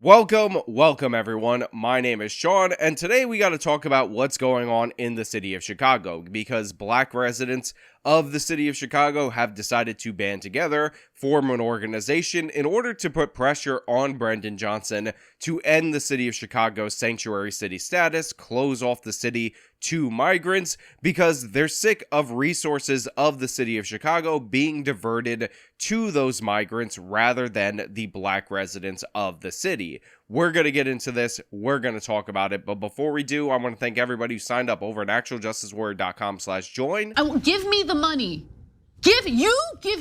Welcome everyone. My name is Sean, and today we got to talk about what's going on in the city of Chicago, because black residents of the city of Chicago have decided to band together, form an organization in order to put pressure on Brandon Johnson to end the city of Chicago's sanctuary city status, close off the city to migrants, because they're sick of resources of the city of Chicago being diverted to those migrants rather than the black residents of the city. We're going to get into this. We're going to talk about it. But before we do, I want to thank everybody who signed up over at actualjusticewarrior.com/join. Give me the money. Give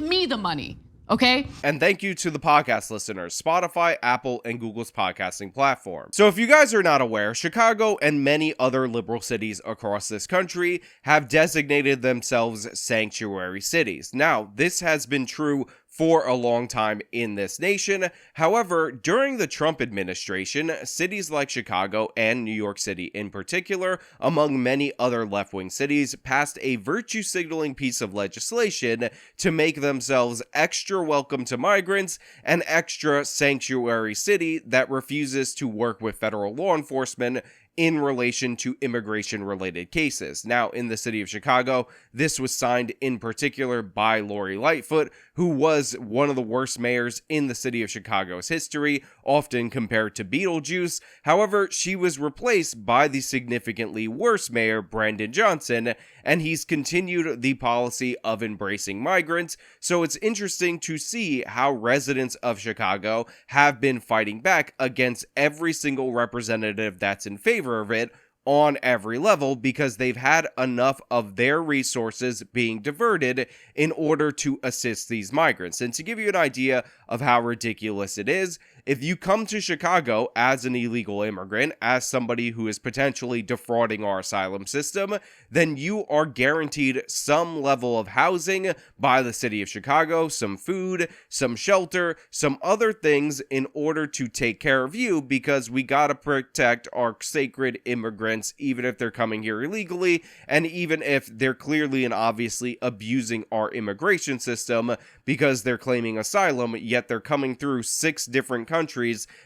me the money. Okay? And thank you to the podcast listeners, Spotify, Apple, and Google's podcasting platform. So if you guys are not aware, Chicago and many other liberal cities across this country have designated themselves sanctuary cities. Now, this has been true for a long time in this nation. However, during the Trump administration, cities like Chicago and New York City in particular, among many other left-wing cities, passed a virtue signaling piece of legislation to make themselves extra welcome to migrants, an extra sanctuary city that refuses to work with federal law enforcement in relation to immigration-related cases. Now, in the city of Chicago, this was signed in particular by Lori Lightfoot, who was one of the worst mayors in the city of Chicago's history, often compared to Beetlejuice. However, she was replaced by the significantly worse mayor, Brandon Johnson, and he's continued the policy of embracing migrants. So it's interesting to see how residents of Chicago have been fighting back against every single representative that's in favor of it on every level, because they've had enough of their resources being diverted in order to assist these migrants. And to give you an idea of how ridiculous it is, if you come to Chicago as an illegal immigrant, as somebody who is potentially defrauding our asylum system, then you are guaranteed some level of housing by the city of Chicago, some food, some shelter, some other things in order to take care of you, because we gotta protect our sacred immigrants, even if they're coming here illegally, and even if they're clearly and obviously abusing our immigration system because they're claiming asylum, yet they're coming through 6 different countries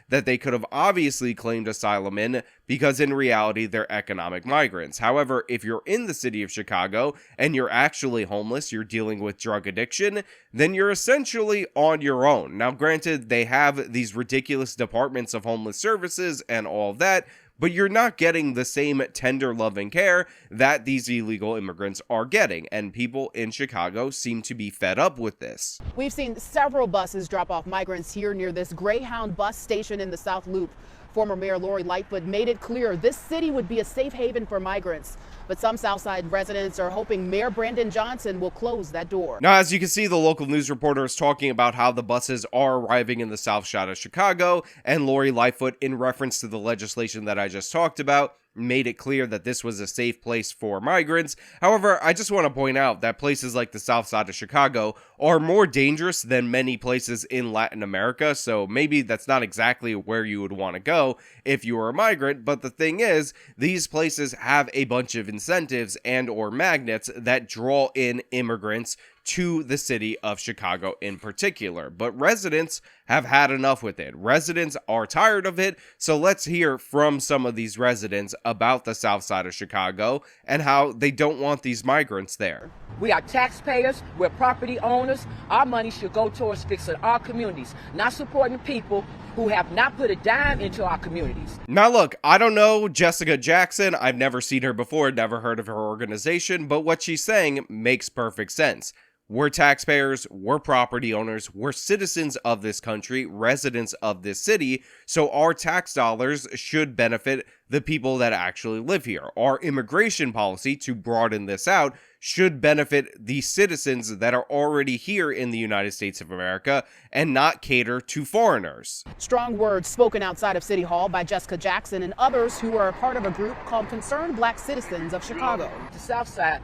that they could have obviously claimed asylum in, because in reality they're economic migrants. However, if you're in the city of Chicago and you're actually homeless, you're dealing with drug addiction, then you're essentially on your own. Now, granted, they have these ridiculous departments of homeless services and all of that, but you're not getting the same tender loving care that these illegal immigrants are getting, and people in Chicago seem to be fed up with this. We've seen several buses drop off migrants here near this Greyhound bus station in the South Loop. Former Mayor Lori Lightfoot made it clear this city would be a safe haven for migrants. But some Southside residents are hoping Mayor Brandon Johnson will close that door. Now, as you can see, the local news reporter is talking about how the buses are arriving in the South Side of Chicago, and Lori Lightfoot, in reference to the legislation that I just talked about, made it clear that this was a safe place for migrants. However, I just want to point out that places like the South Side of Chicago are more dangerous than many places in Latin America, so maybe that's not exactly where you would want to go if you were a migrant, but the thing is, these places have a bunch of incentives and or magnets that draw in immigrants to the city of Chicago in particular. But residents have had enough with it. Residents are tired of it, so let's hear from some of these residents about the South Side of Chicago and how they don't want these migrants there. We are taxpayers, we're property owners. Our money should go towards fixing our communities, not supporting people who have not put a dime into our communities. Now look, I don't know Jessica Jackson. I've never seen her before, never heard of her organization, but what she's saying makes perfect sense. We're taxpayers, we're property owners, we're citizens of this country, residents of this city, so our tax dollars should benefit the people that actually live here. Our immigration policy, to broaden this out, should benefit the citizens that are already here in the United States of America and not cater to foreigners. Strong words spoken outside of City Hall by Jessica Jackson and others who are a part of a group called Concerned Black Citizens of Chicago. The South Side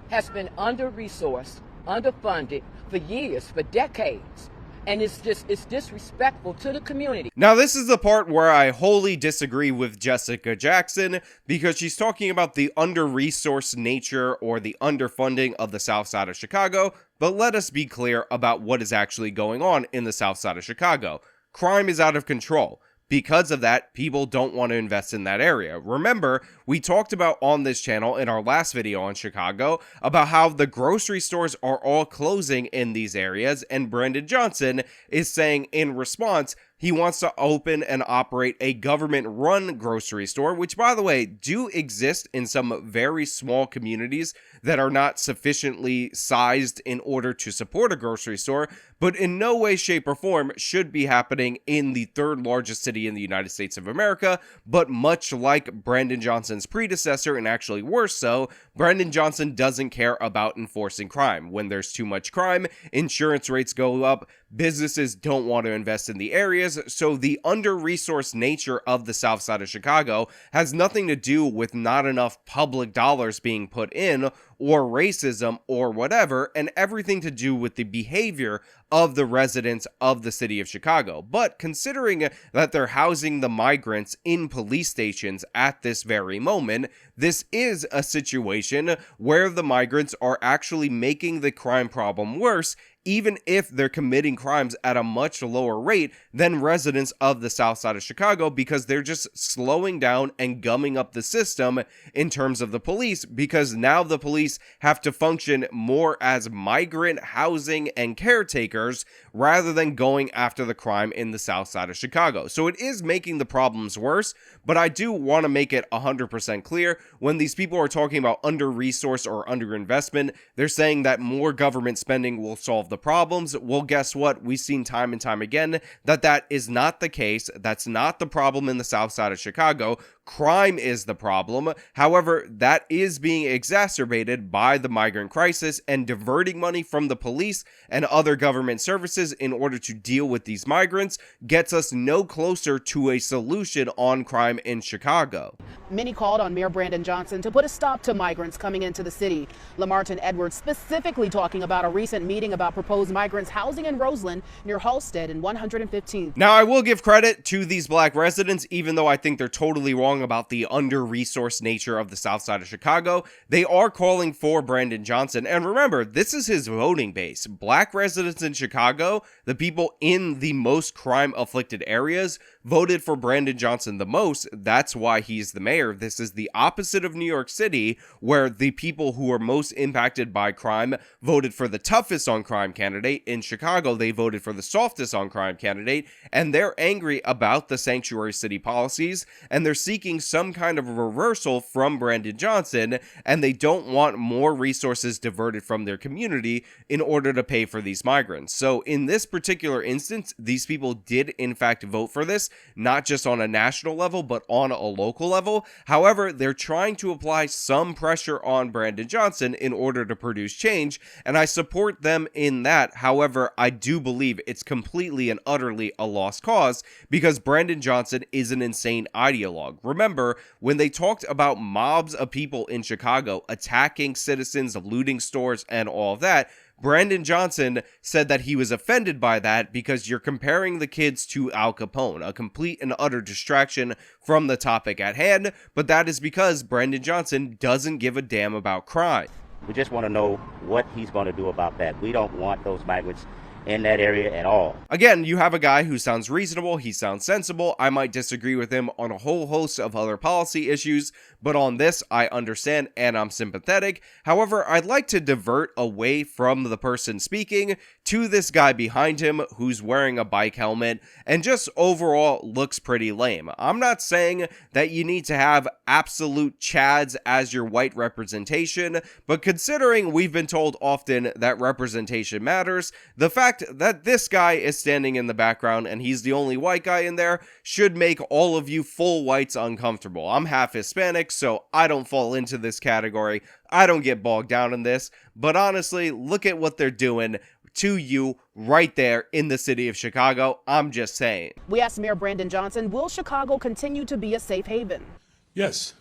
has been under-resourced, underfunded for years, for decades. And it's disrespectful to the community. Now, this is the part where I wholly disagree with Jessica Jackson, because she's talking about the under-resourced nature or the underfunding of the South Side of Chicago, but let us be clear about what is actually going on in the South Side of Chicago. Crime is out of control. because of that, people don't want to invest in that area. Remember, we talked about on this channel in our last video on Chicago about how the grocery stores are all closing in these areas, and Brandon Johnson is saying in response, he wants to open and operate a government-run grocery store, which, by the way, do exist in some very small communities that are not sufficiently sized in order to support a grocery store, but in no way, shape, or form should be happening in the third largest city in the United States of America. But much like Brandon Johnson's predecessor, and actually worse so, Brandon Johnson doesn't care about enforcing crime. When there's too much crime, insurance rates go up, businesses don't want to invest in the areas, so the under-resourced nature of the south side of Chicago has nothing to do with not enough public dollars being put in, or racism, or whatever, and everything to do with the behavior of the residents of the city of Chicago. But considering that they're housing the migrants in police stations at this very moment, this is a situation where the migrants are actually making the crime problem worse, even if they're committing crimes at a much lower rate than residents of the south side of Chicago, because they're just slowing down and gumming up the system in terms of the police, because now the police have to function more as migrant housing and caretakers rather than going after the crime in the south side of Chicago. So it is making the problems worse, but I do want to make it 100% clear, when these people are talking about under-resource or under-investment, they're saying that more government spending will solve the problems. Well, guess what? We've seen time and time again that that is not the case. That's not the problem in the south side of Chicago. Crime is the problem. However, that is being exacerbated by the migrant crisis, and diverting money from the police and other government services in order to deal with these migrants gets us no closer to a solution on crime in Chicago. Many called on Mayor Brandon Johnson to put a stop to migrants coming into the city. Lamartin Edwards specifically talking about a recent meeting about proposed migrants housing in Roseland near Halstead and 115th. Now, I will give credit to these black residents, even though I think they're totally wrong about the under-resourced nature of the south side of Chicago. They are calling for Brandon Johnson, and remember, this is his voting base. Black residents in Chicago, the people in the most crime-afflicted areas, voted for Brandon Johnson the most. That's why he's the mayor. This is the opposite of New York City, where the people who are most impacted by crime voted for the toughest on crime candidate. In Chicago, they voted for the softest on crime candidate, and they're angry about the sanctuary city policies, and they're seeking some kind of a reversal from Brandon Johnson, and they don't want more resources diverted from their community in order to pay for these migrants. So in this particular instance, these people did in fact vote for this, not just on a national level, but on a local level. However, they're trying to apply some pressure on Brandon Johnson in order to produce change, and I support them in that. However, I do believe it's completely and utterly a lost cause, because Brandon Johnson is an insane ideologue. Remember, when they talked about mobs of people in Chicago attacking citizens, looting stores, and all of that, Brandon Johnson said that he was offended by that because you're comparing the kids to Al Capone, a complete and utter distraction from the topic at hand, but that is because Brandon Johnson doesn't give a damn about crime. We just want to know what he's going to do about that. We don't want those migrants in that area at all. Again, you have a guy who sounds reasonable, he sounds sensible. I might disagree with him on a whole host of other policy issues, but on this, I understand and I'm sympathetic. However, I'd like to divert away from the person speaking to this guy behind him who's wearing a bike helmet and just overall looks pretty lame. I'm not saying that you need to have absolute chads as your white representation, but considering we've been told often that representation matters, the fact that this guy is standing in the background and he's the only white guy in there should make all of you full whites uncomfortable. I'm half Hispanic, so I don't fall into this category. I don't get bogged down in this, but honestly, look at what they're doing to you right there in the city of Chicago. I'm just saying. We asked Mayor Brandon Johnson, will Chicago continue to be a safe haven? Yes.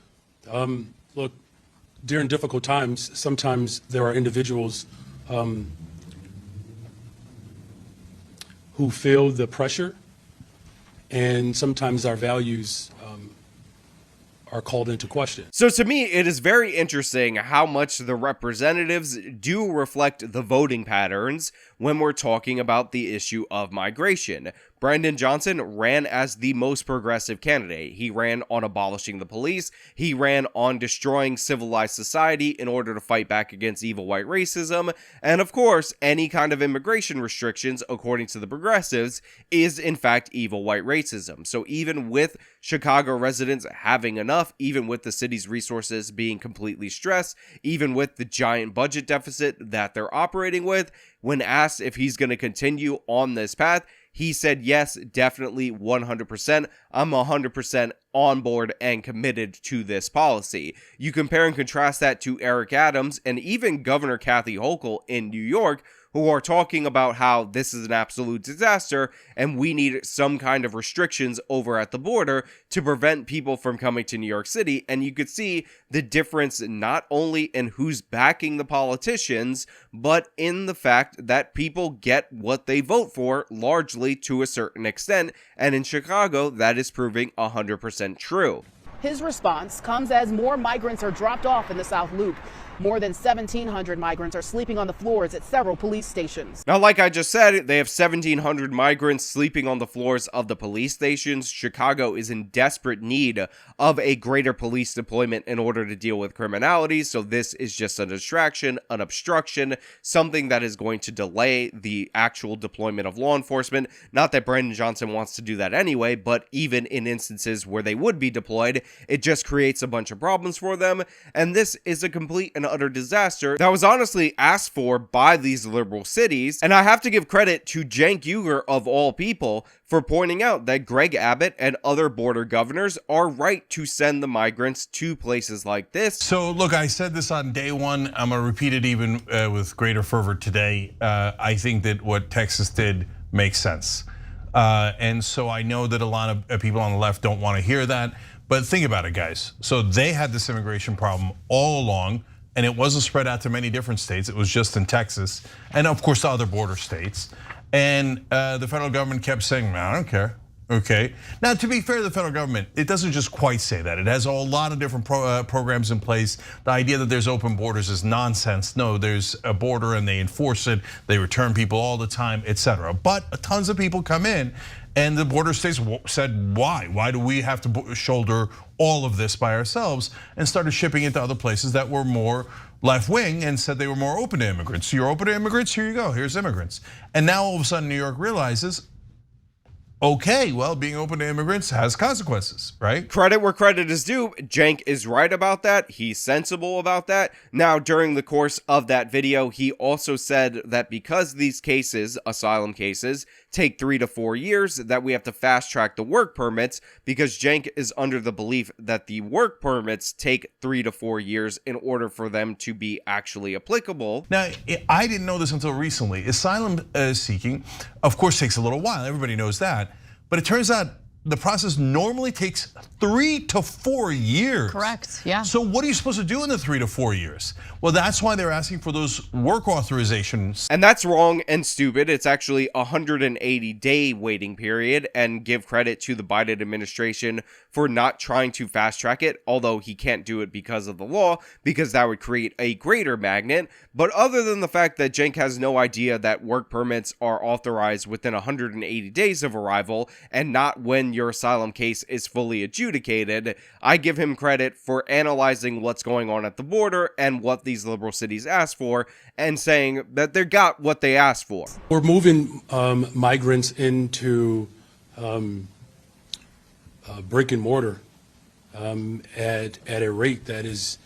Look, during difficult times, sometimes there are individuals who feel the pressure, and sometimes our values are called into question. So to me, it is very interesting how much the representatives do reflect the voting patterns when we're talking about the issue of migration. Brandon Johnson ran as the most progressive candidate. He ran on abolishing the police. He ran on destroying civilized society in order to fight back against evil white racism. And of course, any kind of immigration restrictions, according to the progressives, is in fact evil white racism. So even with Chicago residents having enough, even with the city's resources being completely stressed, even with the giant budget deficit that they're operating with, when asked if he's going to continue on this path, he said, yes, definitely 100%. I'm 100% on board and committed to this policy. You compare and contrast that to Eric Adams and even Governor Kathy Hochul in New York, who are talking about how this is an absolute disaster and we need some kind of restrictions over at the border to prevent people from coming to New York City. And you could see the difference not only in who's backing the politicians, but in the fact that people get what they vote for largely to a certain extent. And in Chicago, that is proving 100% true. His response comes as more migrants are dropped off in the South Loop. More than 1,700 migrants are sleeping on the floors at several police stations. Now, like I just said, they have 1,700 migrants sleeping on the floors of the police stations. Chicago is in desperate need of a greater police deployment in order to deal with criminality. So this is just a distraction, an obstruction, something that is going to delay the actual deployment of law enforcement. Not that Brandon Johnson wants to do that anyway, but even in instances where they would be deployed, it just creates a bunch of problems for them. And this is a complete and utter disaster that was honestly asked for by these liberal cities. And I have to give credit to Cenk Uygur of all people for pointing out that Greg Abbott and other border governors are right to send the migrants to places like this. So look, I said this on day one. I'm gonna repeat it even with greater fervor today. I think that what Texas did makes sense. And so I know that a lot of people on the left don't want to hear that, but think about it, guys. So they had this immigration problem all along, and it wasn't spread out to many different states. It was just in Texas, and of course the other border states. And the federal government kept saying, I don't care. Okay. Now, to be fair to the federal government, it doesn't just quite say that. It has a lot of different programs in place. The idea that there's open borders is nonsense. No, there's a border and they enforce it. They return people all the time, etc. But tons of people come in, and the border states said, why? Why do we have to shoulder all of this by ourselves? And started shipping it to other places that were more left wing and said they were more open to immigrants. So you're open to immigrants, here you go, here's immigrants. And now all of a sudden New York realizes, okay, well, being open to immigrants has consequences, right? Credit where credit is due. Cenk is right about that. He's sensible about that. Now, during the course of that video, he also said that because these cases, asylum cases, take 3 to 4 years, that we have to fast track the work permits, because Cenk is under the belief that the work permits take 3 to 4 years in order for them to be actually applicable. Now, I didn't know this until recently. Asylum seeking, of course, takes a little while. Everybody knows that. But it turns out the process normally takes 3 to 4 years. Correct, yeah. So what are you supposed to do in the 3 to 4 years? Well, that's why they're asking for those work authorizations. And that's wrong and stupid. It's actually a 180-day waiting period, and give credit to the Biden administration for not trying to fast track it, although he can't do it because of the law, because that would create a greater magnet. But other than the fact that Cenk has no idea that work permits are authorized within 180 days of arrival and not when your asylum case is fully adjudicated, I give him credit for analyzing what's going on at the border and what these liberal cities asked for, and saying that they got what they asked for. We're moving migrants into brick and mortar at a rate that is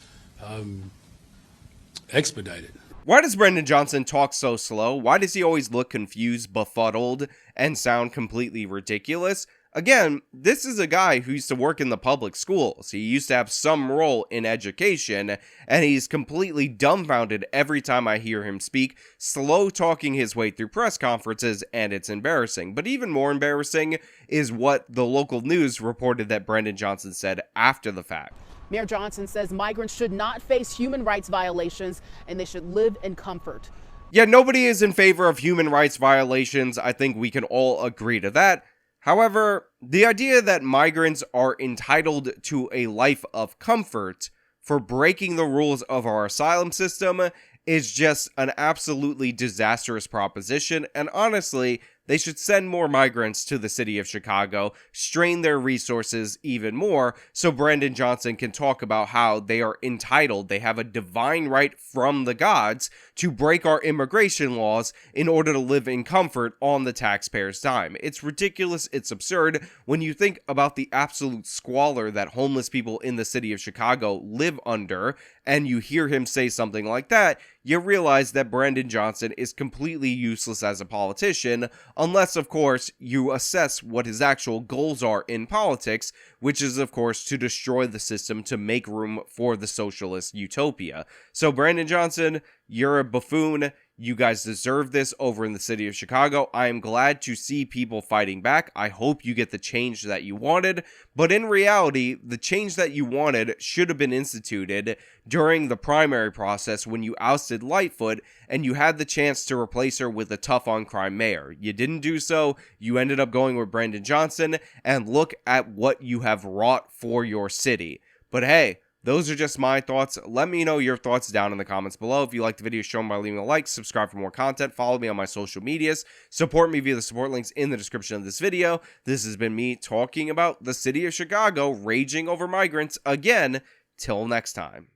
expedited. Why does Brandon Johnson talk so slow? Why does he always look confused, befuddled, and sound completely ridiculous? Again, this is a guy who used to work in the public schools. He used to have some role in education, and he's completely dumbfounded every time I hear him speak, slow talking his way through press conferences, and it's embarrassing. But even more embarrassing is what the local news reported that Brandon Johnson said after the fact. Mayor Johnson says migrants should not face human rights violations and they should live in comfort. Yeah, nobody is in favor of human rights violations. I think we can all agree to that. However, the idea that migrants are entitled to a life of comfort for breaking the rules of our asylum system is just an absolutely disastrous proposition, and honestly, they should send more migrants to the city of Chicago, strain their resources even more, so Brandon Johnson can talk about how they are entitled, they have a divine right from the gods to break our immigration laws in order to live in comfort on the taxpayers' dime. It's ridiculous, it's absurd when you think about the absolute squalor that homeless people in the city of Chicago live under, and you hear him say something like that, you realize that Brandon Johnson is completely useless as a politician, unless, of course, you assess what his actual goals are in politics, which is, of course, to destroy the system to make room for the socialist utopia. So, Brandon Johnson, you're a buffoon. You guys deserve this over in the city of Chicago. I am glad to see people fighting back. I hope you get the change that you wanted. But in reality, the change that you wanted should have been instituted during the primary process when you ousted Lightfoot and you had the chance to replace her with a tough-on-crime mayor. You didn't do so. You ended up going with Brandon Johnson, and look at what you have wrought for your city. But hey, those are just my thoughts. Let me know your thoughts down in the comments below. If you liked the video, show them by leaving a like, subscribe for more content, follow me on my social medias, support me via the support links in the description of this video. This has been me talking about the city of Chicago raging over migrants again. Till next time.